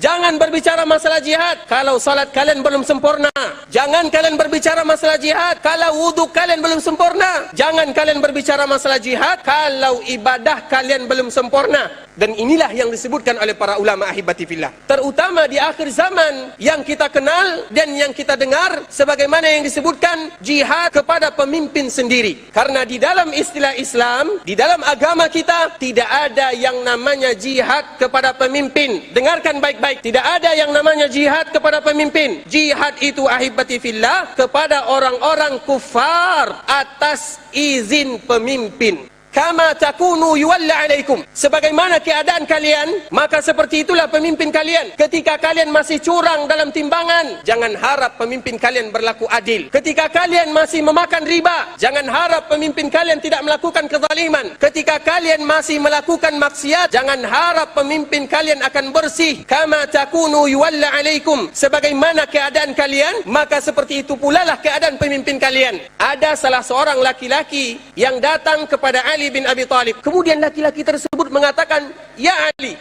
Jangan berbicara masalah jihad kalau salat kalian belum sempurna. Jangan kalian berbicara masalah jihad kalau wudhu kalian belum sempurna. Jangan kalian berbicara masalah jihad kalau ibadah kalian belum sempurna. Dan inilah yang disebutkan oleh para ulama ahibati fillah, terutama di akhir zaman yang kita kenal dan yang kita dengar, sebagaimana yang disebutkan jihad kepada pemimpin sendiri. Karena di dalam istilah Islam, di dalam agama kita, tidak ada yang namanya jihad kepada pemimpin. Dengarkan baik-baik, tidak ada yang namanya jihad kepada pemimpin. Jihad itu ahibati fillah kepada orang-orang kufar atas izin pemimpin. Kama takunu yuwalla alaikum, sebagaimana keadaan kalian, maka seperti itulah pemimpin kalian. Ketika kalian masih curang dalam timbangan, jangan harap pemimpin kalian berlaku adil. Ketika kalian masih memakan riba, jangan harap pemimpin kalian tidak melakukan kezaliman. Ketika kalian masih melakukan maksiat, jangan harap pemimpin kalian akan bersih. Kama takunu yuwalla alaikum, sebagaimana keadaan kalian, maka seperti itu pula lah keadaan pemimpin kalian. Ada salah seorang laki-laki yang datang kepada Ali bin Abi Thalib. Kemudian laki-laki tersebut mengatakan, "Ya Ali,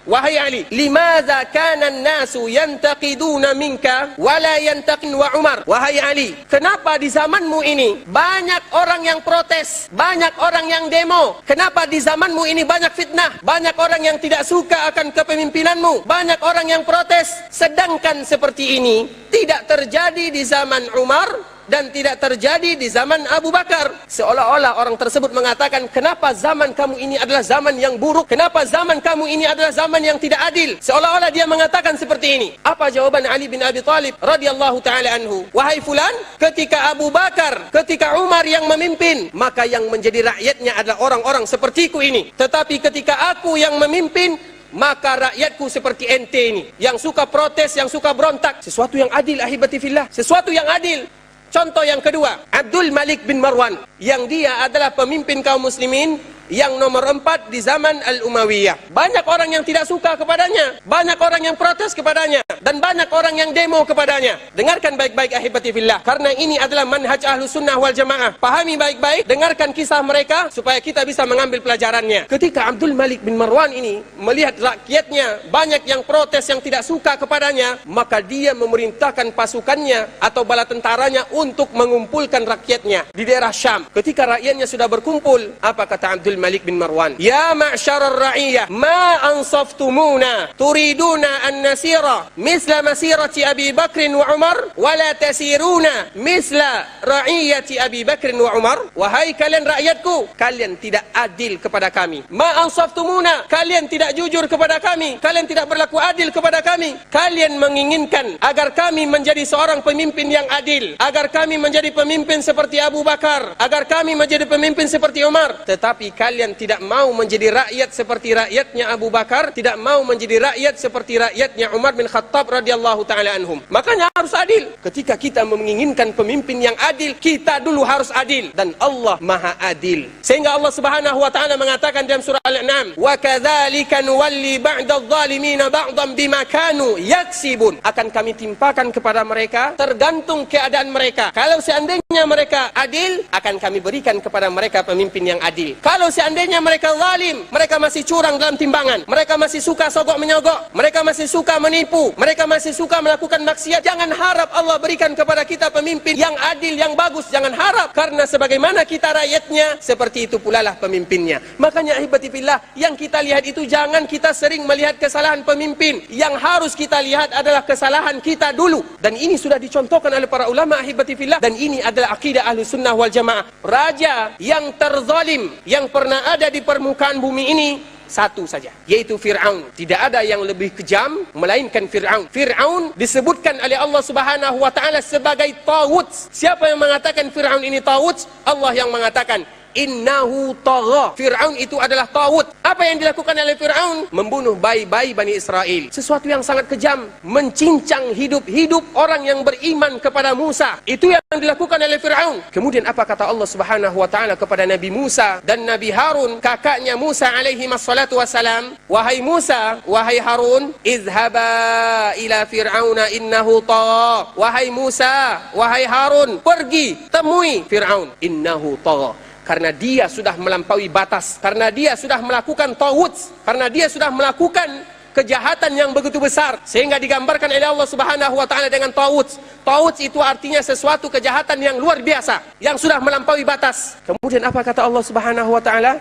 wahai Ali, limadza kana an-nasu yantaqiduna minka wa la yantaqin wa Umar?" Wahai Ali, kenapa di zamanmu ini banyak orang yang protes, banyak orang yang demo? Kenapa di zamanmu ini banyak fitnah, banyak orang yang tidak suka akan kepemimpinanmu, banyak orang yang protes? Sedangkan seperti ini tidak terjadi di zaman Umar dan tidak terjadi di zaman Abu Bakar. Seolah-olah orang tersebut mengatakan, kenapa zaman kamu ini adalah zaman yang buruk? Kenapa zaman kamu ini adalah zaman yang tidak adil? Seolah-olah dia mengatakan seperti ini. Apa jawaban Ali bin Abi Thalib radhiyallahu ta'ala anhu? Wahai fulan, ketika Abu Bakar, ketika Umar yang memimpin, maka yang menjadi rakyatnya adalah orang-orang sepertiku ini. Tetapi ketika aku yang memimpin, maka rakyatku seperti ente ini, yang suka protes, yang suka berontak. Sesuatu yang adil ahibati fillah, sesuatu yang adil. Contoh yang kedua, Abdul Malik bin Marwan, yang dia adalah pemimpin kaum muslimin yang nomor 4 di zaman Al-Umayyah. Banyak orang yang tidak suka kepadanya, banyak orang yang protes kepadanya, dan banyak orang yang demo kepadanya. Dengarkan baik-baik ahibati fillah, karena ini adalah manhaj Ahlus Sunnah wal Jamaah. Pahami baik-baik, dengarkan kisah mereka supaya kita bisa mengambil pelajarannya. Ketika Abdul Malik bin Marwan ini melihat rakyatnya banyak yang protes, yang tidak suka kepadanya, maka dia memerintahkan pasukannya atau bala tentaranya untuk mengumpulkan rakyatnya di daerah Syam. Ketika rakyatnya sudah berkumpul, apa kata Abdul Malik bin Marwan? Ya ma'syarar ra'iyah, ma ansaftumuna turiduna an nasira misla masirati Abi Bakrin wa Umar wa la tasiruna misla ra'iyati Abi Bakrin wa Umar. Wahai kalian rakyatku, kalian tidak adil kepada kami. Ma ansaftumuna, kalian tidak jujur kepada kami, kalian tidak berlaku adil kepada kami. Kalian menginginkan agar kami menjadi seorang pemimpin yang adil, agar kami menjadi pemimpin seperti Abu Bakar, agar kami menjadi pemimpin seperti Umar. Tetapi kalian tidak mau menjadi rakyat seperti rakyatnya Abu Bakar, tidak mau menjadi rakyat seperti rakyatnya Umar bin Khattab radhiyallahu ta'ala anhum. Makanya harus adil. Ketika kita menginginkan pemimpin yang adil, kita dulu harus adil. Dan Allah maha adil. Sehingga Allah subhanahu wa ta'ala mengatakan dalam surah Al-An'am, wa kadzalika nuwalli ba'dadh dhalimina ba'dhan bima kanu yaksibun. Akan kami timpakan kepada mereka tergantung keadaan mereka. Kalau seandainya mereka adil, akan kami berikan kepada mereka pemimpin yang adil. Kalau seandainya mereka zalim, mereka masih curang dalam timbangan, mereka masih suka sogok menyogok, mereka masih suka menipu, mereka masih suka melakukan maksiat, jangan harap Allah berikan kepada kita pemimpin yang adil, yang bagus. Jangan harap, karena sebagaimana kita rakyatnya, seperti itu pula lah pemimpinnya. Makanya ahibati fillah, yang kita lihat itu jangan kita sering melihat kesalahan pemimpin. Yang harus kita lihat adalah kesalahan kita dulu. Dan ini sudah dicontohkan oleh para ulama ahibati fillah, dan ini adalah akidah Ahlus Sunnah wal Jamaah. Raja yang terzalim yang pernah ada di permukaan bumi ini satu saja, yaitu Fir'aun. Tidak ada yang lebih kejam melainkan Fir'aun. Fir'aun disebutkan oleh Allah subhanahu wa ta'ala sebagai taghut. Siapa yang mengatakan Fir'aun ini taghut? Allah yang mengatakan innahu tagha. Fir'aun itu adalah taghut. Apa yang dilakukan oleh Fir'aun? Membunuh bayi-bayi Bani Israel. Sesuatu yang sangat kejam, mencincang hidup-hidup orang yang beriman kepada Musa. Itu yang dilakukan oleh Fir'aun. Kemudian apa kata Allah subhanahu wa ta'ala kepada Nabi Musa dan Nabi Harun, kakaknya Musa alaihi wassalatu wassalam? Wahai Musa, wahai Harun, izhaba ila Fir'auna innahu tagha. Wahai Musa, wahai Harun, pergi temui Fir'aun, innahu tagha. Karena dia sudah melampaui batas, karena dia sudah melakukan taghut, karena dia sudah melakukan kejahatan yang begitu besar, sehingga digambarkan oleh Allah Subhanahu wa taala dengan taghut. Taghut itu artinya sesuatu kejahatan yang luar biasa, yang sudah melampaui batas. Kemudian apa kata Allah Subhanahu wa taala?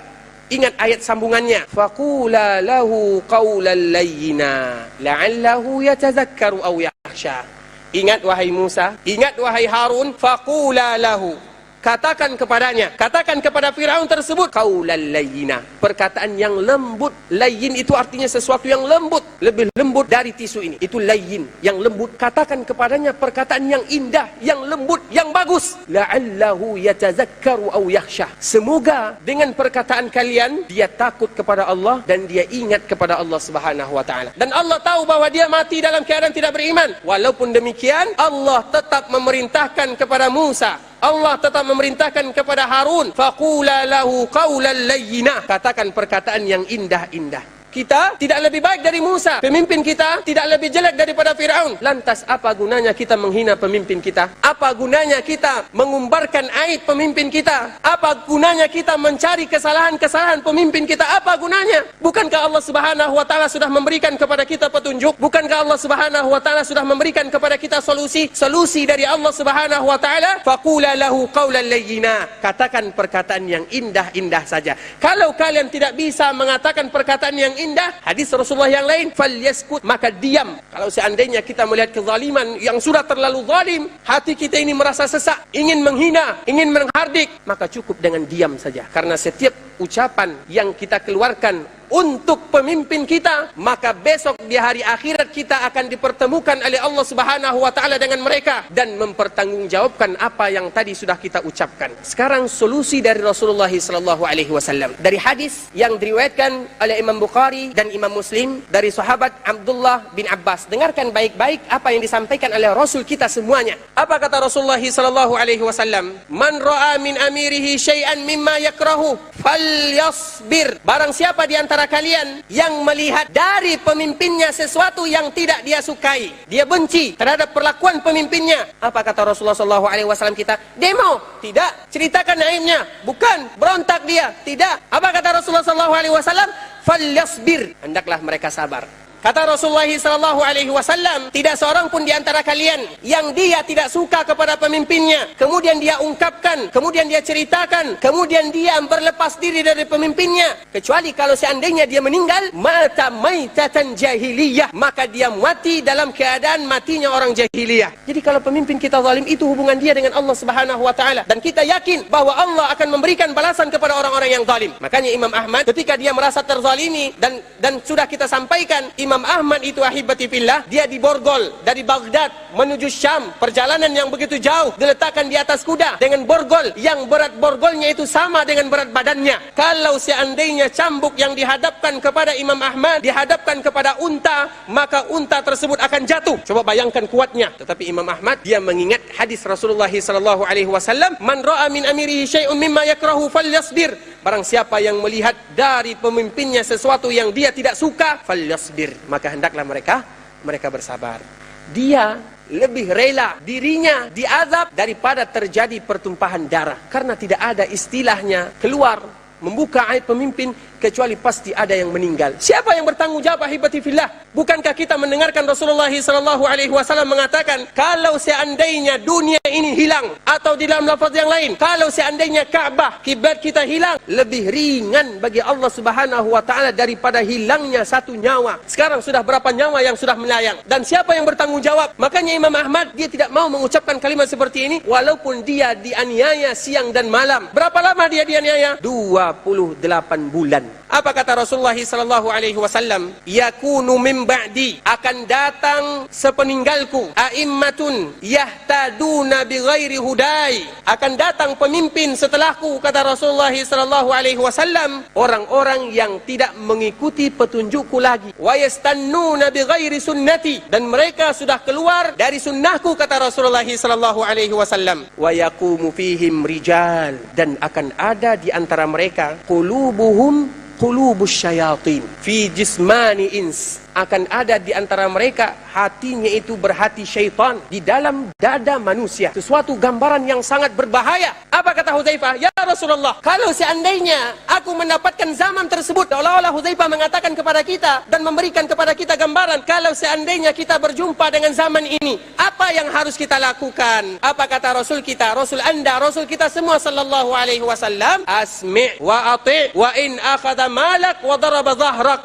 Ingat ayat sambungannya. Faqula lahu qawlan layyina la'allahu yatazakkaru aw yakhsha. Ingat wahai Musa, ingat wahai Harun, faqula lahu, katakan kepadanya, katakan kepada Firaun tersebut, qaulan layyina, perkataan yang lembut. Layyin itu artinya sesuatu yang lembut, lebih lembut dari tisu ini. Itu layyin, yang lembut. Katakan kepadanya perkataan yang indah, yang lembut, yang bagus. La'allahu yatazakkaru aw yakhsha. Semoga dengan perkataan kalian dia takut kepada Allah dan dia ingat kepada Allah Subhanahu wa taala. Dan Allah tahu bahwa dia mati dalam keadaan tidak beriman. Walaupun demikian, Allah tetap memerintahkan kepada Musa, Allah tetap memerintahkan kepada Harun, faqula lahu qawlan layyina, katakan perkataan yang indah-indah. Kita tidak lebih baik dari Musa, pemimpin kita tidak lebih jelek daripada Firaun. Lantas apa gunanya kita menghina pemimpin kita? Apa gunanya kita mengumbarkan aib pemimpin kita? Apa gunanya kita mencari kesalahan-kesalahan pemimpin kita? Apa gunanya? Bukankah Allah Subhanahu wa taala sudah memberikan kepada kita petunjuk? Bukankah Allah Subhanahu wa taala sudah memberikan kepada kita solusi dari Allah Subhanahu wa taala? Faqula lahu qawlan layyina, katakan perkataan yang indah-indah saja. Kalau kalian tidak bisa mengatakan perkataan yang indah, hadis Rasulullah yang lain, falyaskut, maka diam. Kalau seandainya kita melihat kezaliman yang sudah terlalu zalim, hati kita ini merasa sesak, ingin menghina, ingin menghardik, maka cukup dengan diam saja. Karena setiap ucapan yang kita keluarkan untuk pemimpin kita, maka besok di hari akhirat kita akan dipertemukan oleh Allah Subhanahu wa taala dengan mereka dan mempertanggungjawabkan apa yang tadi sudah kita ucapkan. Sekarang solusi dari Rasulullah sallallahu alaihi wasallam dari hadis yang diriwayatkan oleh Imam Bukhari dan Imam Muslim dari sahabat Abdullah bin Abbas. Dengarkan baik-baik apa yang disampaikan oleh Rasul kita semuanya. Apa kata Rasulullah sallallahu alaihi wasallam? Man ra'a min amirihi syai'an mimma yakrahu falyasbir. Barang siapa di antara kalian yang melihat dari pemimpinnya sesuatu yang tidak dia sukai, dia benci terhadap perlakuan pemimpinnya, apa kata Rasulullah SAW kita? Demo? Tidak. Ceritakan aibnya? Bukan. Berontak dia? Tidak. Apa kata Rasulullah SAW? Falyasbir, hendaklah mereka sabar. Kata Rasulullah SAW, tidak seorang pun di antara kalian yang dia tidak suka kepada pemimpinnya, kemudian dia ungkapkan, kemudian dia ceritakan, kemudian dia berlepas diri dari pemimpinnya, kecuali kalau seandainya dia meninggal, mata maitatan jahiliyah, maka dia mati dalam keadaan matinya orang jahiliyah. Jadi kalau pemimpin kita zalim, itu hubungan dia dengan Allah Subhanahu wa taala, dan kita yakin bahwa Allah akan memberikan balasan kepada orang-orang yang zalim. Makanya Imam Ahmad ketika dia merasa terzalimi, dan sudah kita sampaikan, Imam Ahmad itu ahibati fillah, dia diborgol dari Baghdad menuju Syam, perjalanan yang begitu jauh, diletakkan di atas kuda dengan borgol yang berat borgolnya itu sama dengan berat badannya. Kalau seandainya cambuk yang dihadapkan kepada Imam Ahmad dihadapkan kepada unta, maka unta tersebut akan jatuh. Coba bayangkan kuatnya. Tetapi Imam Ahmad dia mengingat hadis Rasulullah sallallahu alaihi wasallam, man ra'a min amirihi syai'un mimma yakrahu falyasbir. Barang siapa yang melihat dari pemimpinnya sesuatu yang dia tidak suka, falyasbir, maka hendaklah mereka bersabar. Dia lebih rela dirinya diazab daripada terjadi pertumpahan darah, karena tidak ada istilahnya keluar membuka aib pemimpin kecuali pasti ada yang meninggal. Siapa yang bertanggung jawab ahibati fillah? Bukankah kita mendengarkan Rasulullah sallallahu alaihi wasallam mengatakan, kalau seandainya dunia ini hilang, atau di dalam lafaz yang lain, kalau seandainya Ka'bah kiblat kita hilang, lebih ringan bagi Allah Subhanahu wa taala daripada hilangnya satu nyawa. Sekarang sudah berapa nyawa yang sudah melayang, dan siapa yang bertanggung jawab? Makanya Imam Ahmad dia tidak mau mengucapkan kalimat seperti ini walaupun dia dianiaya siang dan malam. Berapa lama dia dianiaya? 28 bulan. Apa kata Rasulullah sallallahu alaihi wasallam? Yakunu min ba'di, akan datang sepeninggalku a'immatun yahtaduna bighairi hudai, akan datang pemimpin setelahku, kata Rasulullah sallallahu alaihi wasallam, orang-orang yang tidak mengikuti petunjukku lagi, wa yastannuna bighairi sunnati, dan mereka sudah keluar dari sunnahku, kata Rasulullah sallallahu alaihi wasallam, wa yaqumu fihim rijal, dan akan ada di antara mereka qulubuhum qulubus syayatin fi jismani ins, akan ada di antara mereka hatinya itu berhati syaitan di dalam dada manusia. Sesuatu gambaran yang sangat berbahaya. Apa kata Hudzaifah? Ya Rasulullah, kalau seandainya aku mendapatkan zaman tersebut, seolah-olah Hudzaifah mengatakan kepada kita dan memberikan kepada kita gambaran, kalau seandainya kita berjumpa dengan zaman ini, apa yang harus kita lakukan? Apa kata Rasul kita, Rasul Anda, Rasul kita semua sallallahu alaihi wasallam? Asmi' wa ati' wa in akhadha malak wa daraba dhahrak.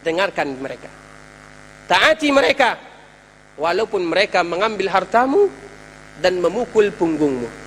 Dengarkan mereka, taati mereka walaupun mereka mengambil hartamu dan memukul punggungmu.